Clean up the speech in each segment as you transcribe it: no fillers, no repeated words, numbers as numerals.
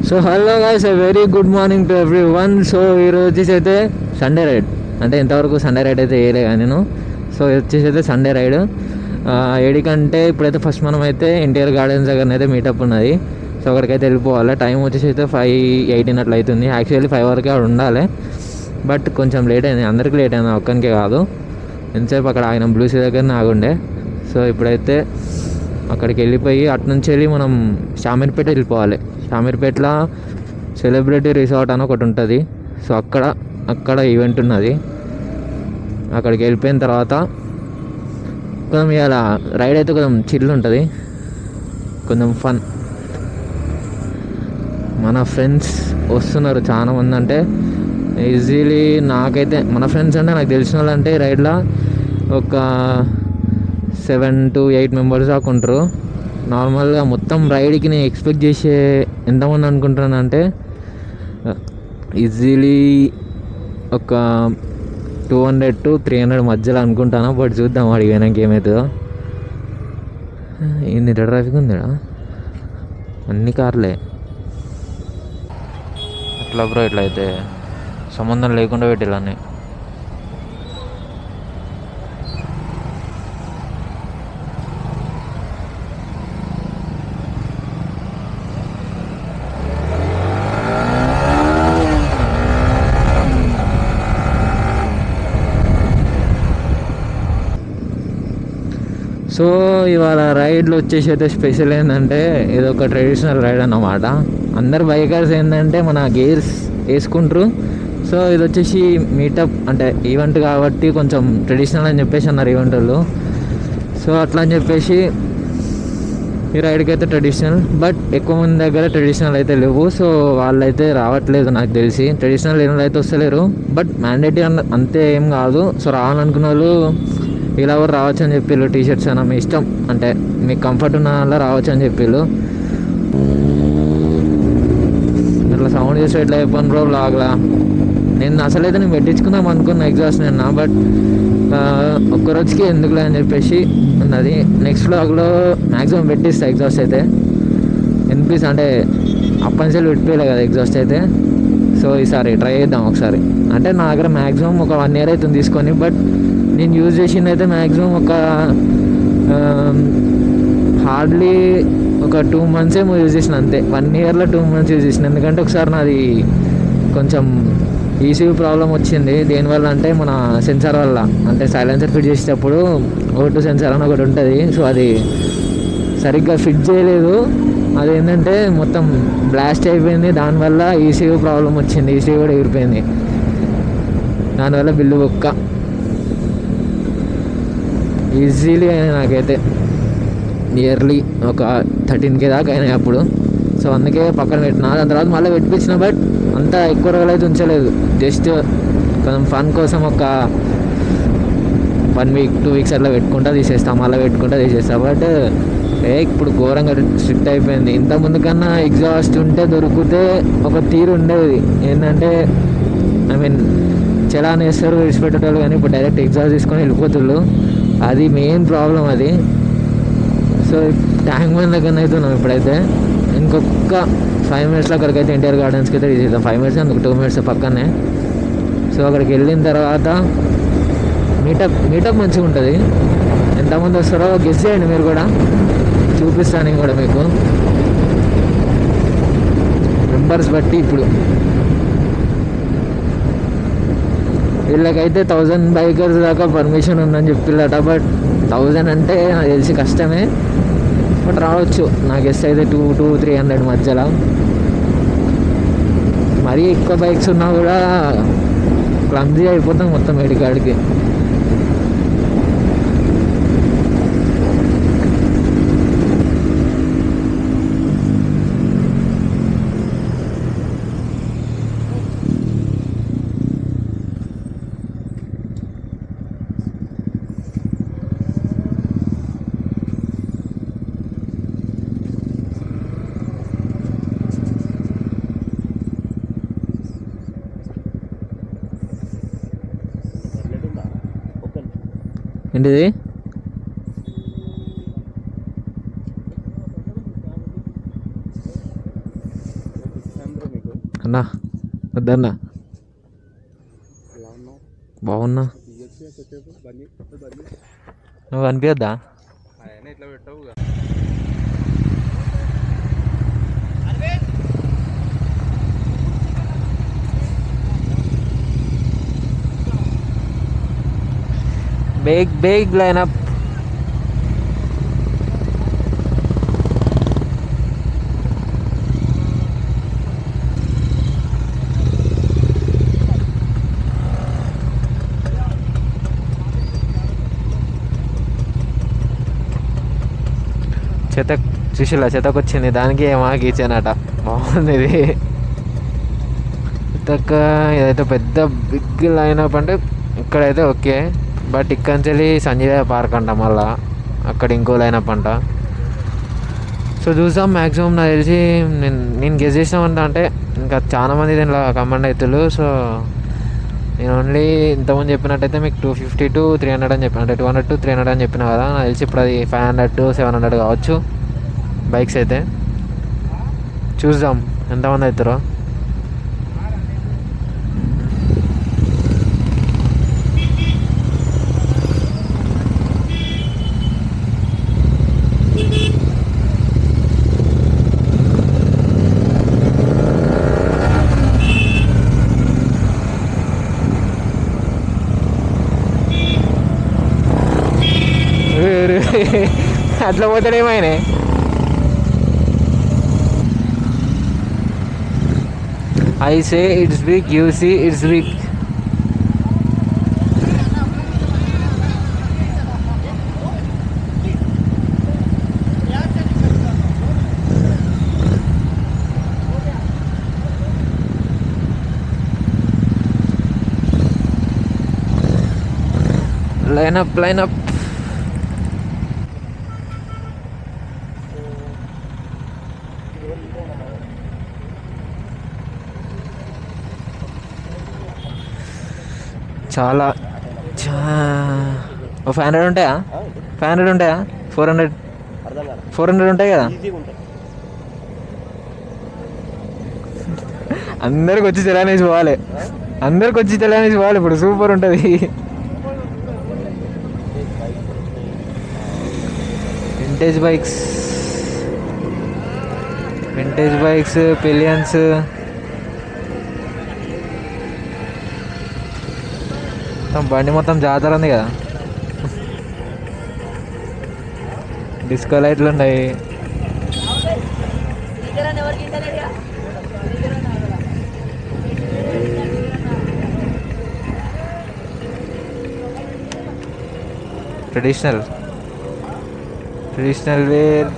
So hello guys, very good morning to every one. So ఈరోజు వచ్చేసి అయితే Sunday ride, అంటే ఇంతవరకు సండే రైడ్ అయితే వేయలే కానీ నేను. సో వచ్చేసి అయితే సండే రైడ్ ఏడికంటే ఇప్పుడైతే ఫస్ట్ మనం అయితే ఎన్టీఆర్ గార్డెన్స్ దగ్గర అయితే మీటప్ ఉన్నది. సో అక్కడికైతే వెళ్ళిపోవాలి. టైం వచ్చేసి అయితే 5:18 అట్లా అవుతుంది. యాక్చువల్లీ 5 వరకే అక్కడ ఉండాలి, బట్ కొంచెం లేట్ అయింది. అందరికీ లేట్ అయింది, ఒక్కనికే కాదు. ఎంతసేపు అక్కడ ఆయన బ్లూసీ దగ్గర ఆగుండే. సో ఇప్పుడైతే అక్కడికి వెళ్ళిపోయి అటునుంచి వెళ్ళి మనం షామీర్పేట వెళ్ళిపోవాలి. షామీర్పేటలో సెలబ్రిటీ రిసార్ట్ అని ఒకటి ఉంటుంది. సో అక్కడ ఈవెంట్ ఉన్నది. అక్కడికి వెళ్ళిపోయిన తర్వాత కొంచెం ఇలా రైడ్ అయితే కొంచెం చిల్ ఉంటుంది, కొంచెం ఫన్. మన ఫ్రెండ్స్ వస్తున్నారు చాలా మంది. అంటే ఈజీలీ నాకైతే మన ఫ్రెండ్స్ అంటే నాకు తెలిసిన వాళ్ళు అంటే రైడ్లో ఒక 7 to 8 మెంబర్స్ దాకా ఉంటారు. నార్మల్గా మొత్తం రైడ్కి నేను ఎక్స్పెక్ట్ చేసే ఎంతమంది అనుకుంటున్నాను అంటే ఈజీలీ ఒక 200 to 300 మధ్యలో అనుకుంటాను. బట్ చూద్దాం వాడికి వెనక్కి ఏమవుతుందో. ఏంది ట్రాఫిక్ ఉంది, అన్ని కార్లే అట్లా బ్రో. ఇట్లా అయితే సంబంధం లేకుండా పెట్టాలని. సో ఇవాళ రైడ్లో వచ్చేసి అయితే స్పెషల్ ఏంటంటే ఇది ఒక ట్రెడిషనల్ రైడ్ అన్నమాట. అందరు బైకర్స్ ఏంటంటే మన గేర్స్ వేసుకుంటారు. సో ఇది వచ్చేసి మీటప్ అంటే ఈవెంట్ కాబట్టి కొంచెం ట్రెడిషనల్ అని చెప్పేసి అన్నారు ఈవెంట్ వాళ్ళు. సో అట్లా అని చెప్పేసి ఈ రైడ్కి అయితే ట్రెడిషనల్, బట్ ఎక్కువ మంది దగ్గర ట్రెడిషనల్ అయితే లేవు. సో వాళ్ళైతే రావట్లేదు నాకు తెలిసి. ట్రెడిషనల్ ఏం అయితే వస్తలేరు, బట్ మ్యాండేటరీ అంతే ఏం కాదు. సో రావాలనుకున్న వాళ్ళు ఇలా ఎవరు రావచ్చు అని చెప్పిళ్ళు. టీషర్ట్స్ అయినా మీ ఇష్టం, అంటే మీకు కంఫర్ట్ ఉన్న వల్ల రావచ్చు అని చెప్పిళ్ళు. ఇట్లా సౌండ్ చేస్తే ఎట్లా చెప్పాను బ్రో బ్లాగ్లా. నేను అసలైతే నేను పెట్టించుకుందాం అనుకున్న ఎగ్జాస్ట్ నిన్న, బట్ ఒక్కరోజుకి ఎందుకులే అని చెప్పేసి ఉన్నది. నెక్స్ట్ బ్లాగ్లో మ్యాక్సిమం పెట్టిస్తా ఎగ్జాస్ట్ అయితే. ఎన్పీస్ అంటే అప్పనిసలు పెట్టిపోయలే కదా ఎగ్జాస్ట్ అయితే. సో ఈసారి ట్రై చేద్దాం ఒకసారి. అంటే నా దగ్గర మ్యాక్సిమం ఒక 1 year అవుతుంది తీసుకొని, బట్ నేను యూజ్ చేసింది అయితే మ్యాక్సిమం ఒక హార్డ్లీ ఒక 2 months ఏమో యూజ్ చేసిన అంతే. 1 yearలో 2 months యూజ్ చేసిన. ఎందుకంటే ఒకసారి నాది కొంచెం ఈసీయూ ప్రాబ్లం వచ్చింది. దేనివల్ల అంటే మన సెన్సార్ వల్ల, అంటే సైలెన్సర్ ఫిట్ చేసేటప్పుడు O2 సెన్సార్ అని ఒకటి ఉంటుంది. సో అది సరిగ్గా ఫిట్ చేయలేదు. అదేంటంటే మొత్తం బ్లాస్ట్ అయిపోయింది. దానివల్ల ఈసీయూ ప్రాబ్లం వచ్చింది. ఈసీయూ కూడా ఎగిరిపోయింది. దానివల్ల బిల్లు ఒక్క ఈజీలీ అయినాయి నాకైతే. నియర్లీ ఒక 13K దాకా అయినాయి అప్పుడు. సో అందుకే పక్కన పెట్టినా. దాని తర్వాత మళ్ళీ పెట్టించిన, బట్ అంత ఎక్కువ రోజులు అయితే ఉంచలేదు. జస్ట్ కొంచెం ఫన్ కోసం ఒక 1 week 2 weeks అట్లా పెట్టుకుంటా తీసేస్తాం, మళ్ళీ పెట్టుకుంటా తీసేస్తాం. బట్ ఇప్పుడు ఘోరంగా స్ట్రిక్ట్ అయిపోయింది. ఇంతకుముందు కన్నా ఎగ్జాస్ట్ ఉంటే దొరికితే ఒక తీరు ఉండేది. ఏంటంటే ఐ మీన్ చలాన్ వేస్తారు విడిచిపెట్టేటోళ్ళు, కానీ ఇప్పుడు డైరెక్ట్ ఎగ్జాస్ట్ తీసుకొని వెళ్ళిపోతుళ్ళు. అది మెయిన్ ప్రాబ్లం అది. సో ట్యాంక్ బండ్ దగ్గర అవుతున్నాం ఇప్పుడైతే. ఇంకొక 5 minutesలో అక్కడికి అయితే ఎన్టీఆర్ గార్డెన్స్కి అయితే రీచ్ అవుతాం. 5 minutes అందుకు 2 minutes పక్కనే. సో అక్కడికి వెళ్ళిన తర్వాత మీటప్ మంచిగా ఉంటుంది. ఎంతమంది వస్తారో గెస్ చేయండి మీరు కూడా, చూపిస్తాను కూడా మీకు మెంబర్స్ బట్టి. ఇప్పుడు వీళ్ళకైతే 1000 బైకర్స్ దాకా పర్మిషన్ ఉందని చెప్పిల్లట. బట్ 1000 అంటే నాకు తెలిసి కష్టమే, బట్ రావచ్చు. నాకు గెస్ అయితే 200 to 300 మధ్యలో. మరీ ఎక్కువ బైక్స్ ఉన్నా కూడా క్లమ్జీ అయిపోతాం మొత్తం ఎడికాడికి. ఏంటిది? అన్నా వద్దన్నా బాగున్నా. నువ్వు అనిపించద్దా? Big lineup. చెతక్ చూసిలా, చెతకు వచ్చింది, దానికి ఏమా గీచానట. బాగుంది ఇది. చెతక్ ఏదైతే పెద్ద బిగ్ లైనప్ అంటే ఇక్కడైతే ఓకే, బట్ ఇక్కడి నుంచి సంజయ్ పార్క్ అంట, మళ్ళా అక్కడ ఇంకో లైనప్ అంట. సో చూసాం. మ్యాక్సిమం నాకు తెలిసి నేను గెస్ చేసినామంట, అంటే ఇంకా చాలా మంది దీనిలో కమాండ్ అవుతులు. సో నేను ఓన్లీ ఇంతకుముందు చెప్పినట్టయితే మీకు 250 to 300 అని చెప్పిన, అంటే 200 to 300 అని చెప్పిన కదా. నాకు తెలిసి ఇప్పుడు అది 500 to 700 కావచ్చు బైక్స్ అయితే. చూద్దాం ఎంతమంది అవుతారో. అట్లా పోతాడేమైనా. I say it's big, you see it's big. Line up. చాలా 500 ఉంటాయా? 500 ఉంటాయా? 400 ఉంటాయి కదా. అందరికి వచ్చి తెలంగాణ పోవాలి, అందరికి వచ్చి తెలంగాణ పోవాలి. ఇప్పుడు సూపర్ ఉంటుంది. Vintage bikes pillions. బండి మొత్తం జాతర ఉంది కదా. డిస్కో లైట్లు ఉన్నాయి. Traditional wear.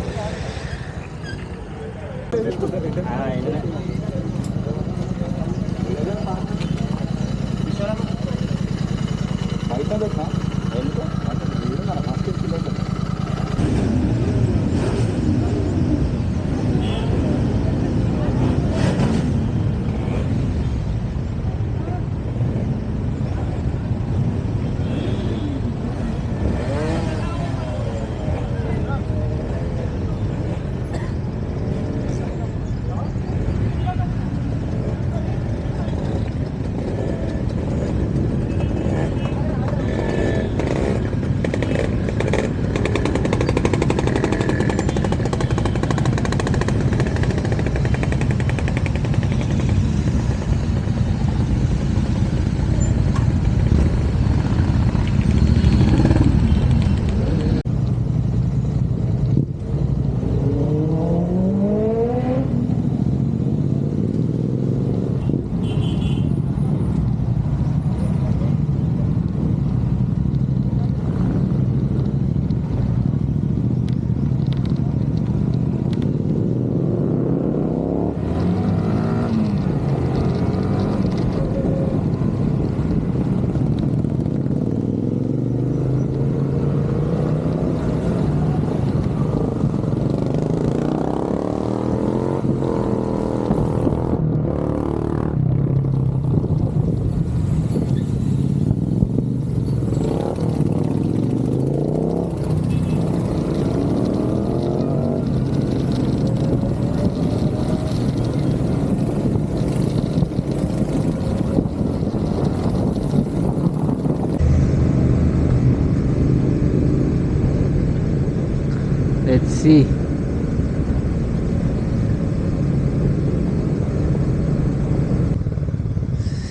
Let's see.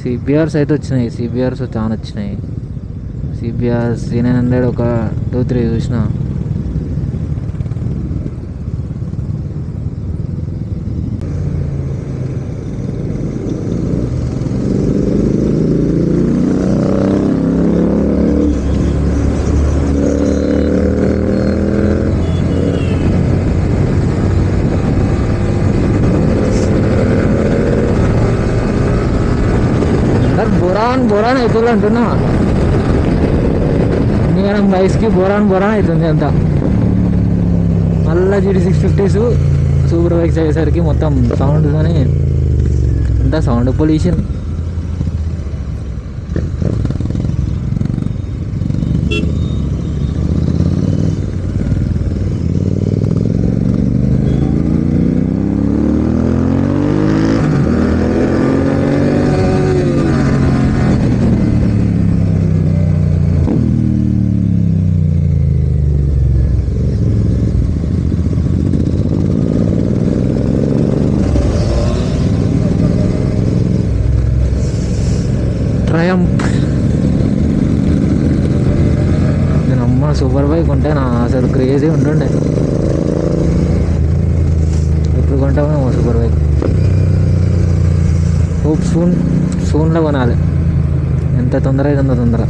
CBRs అయితే వచ్చినాయి, సిబిఆర్స్ చాలా వచ్చినాయి. సిబిఆర్ C900 ఒక 2-3 చూసిన. బోరాన్ అవుతుంది అంటున్నా. నేను బైక్స్కి బోరాన్ అవుతుంది అంతా. మళ్ళీ GT 650s సూపర్ బైక్స్ అయ్యేసరికి మొత్తం సౌండ్ కానీ అంతా సౌండ్ పొల్యూషన్. నేనమ్మ సూపర్ బైక్ ఉంటే నా అసలు క్రేజీ ఉంటుండే. ఎప్పుడు కొంటామో సూపర్ బైక్. హోప్ సూన్లో కొనాలి. ఎంత తొందర అయితే అంత తొందర.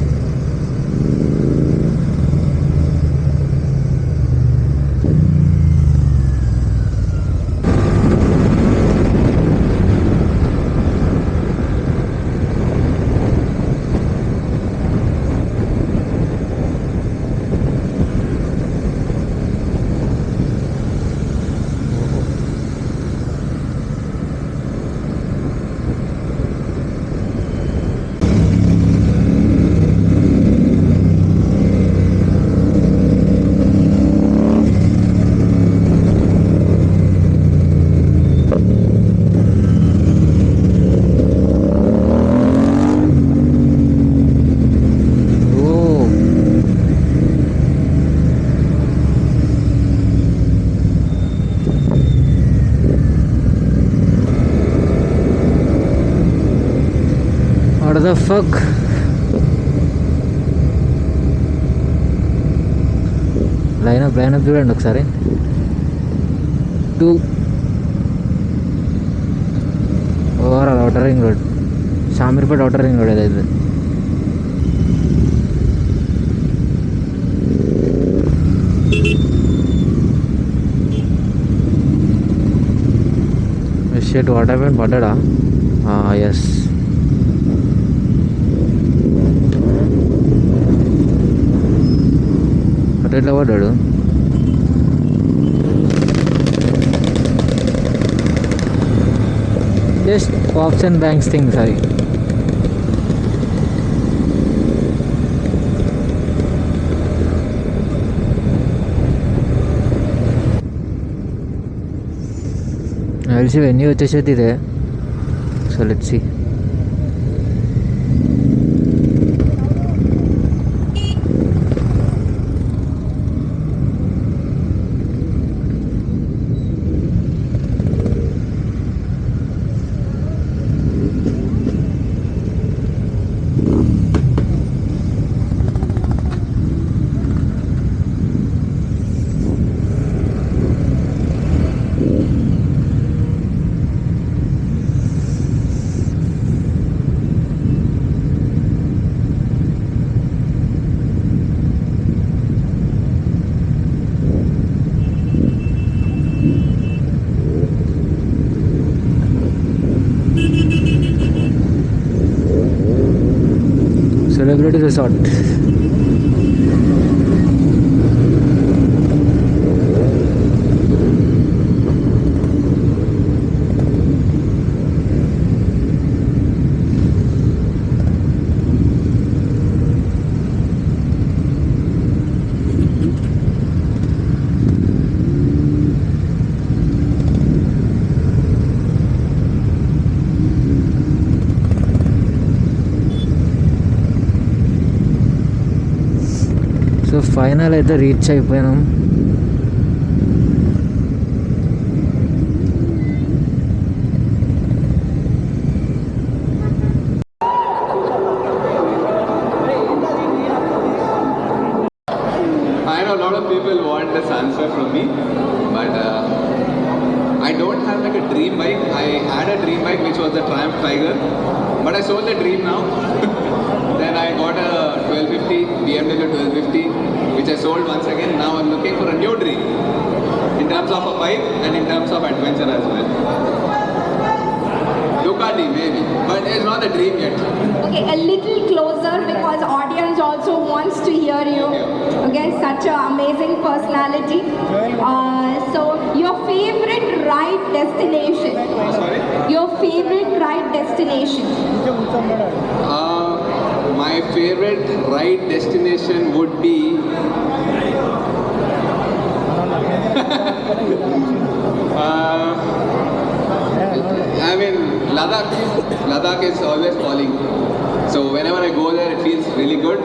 What the fuck? Line up చూడండి ఒకసారి. 2 overall outer ring road, Shamirpet outer ring road ఏదైతే. Shit, what happened? పడ్డా? ఎస్. ఎట్లా పడ్డాడు? Just pops and bangs things అవి. తెలిసి వెన్నీ వచ్చేసేది ఇదే. So let's see. Celebrity Resort. So final అయితే రీచ్ అయిపోయినాం. I know a lot of people want this answer from me, but I don't have like a dream bike. I had a dream bike which was the Triumph Tiger, but I sold the dream now. Then I got a 1250 BMW 1250, which I sold once again. Now I'm looking for a new dream in terms of a bike and in terms of adventure as well. Ducati maybe, but it's not a dream yet. Okay, a little closer because audience also wants to hear you. Okay, such an amazing personality. So your favorite ride destination? Sorry? Your favorite ride destination? My favorite ride destination would be I mean Ladakh. Ladakh is always calling. So whenever I go there, it feels really good.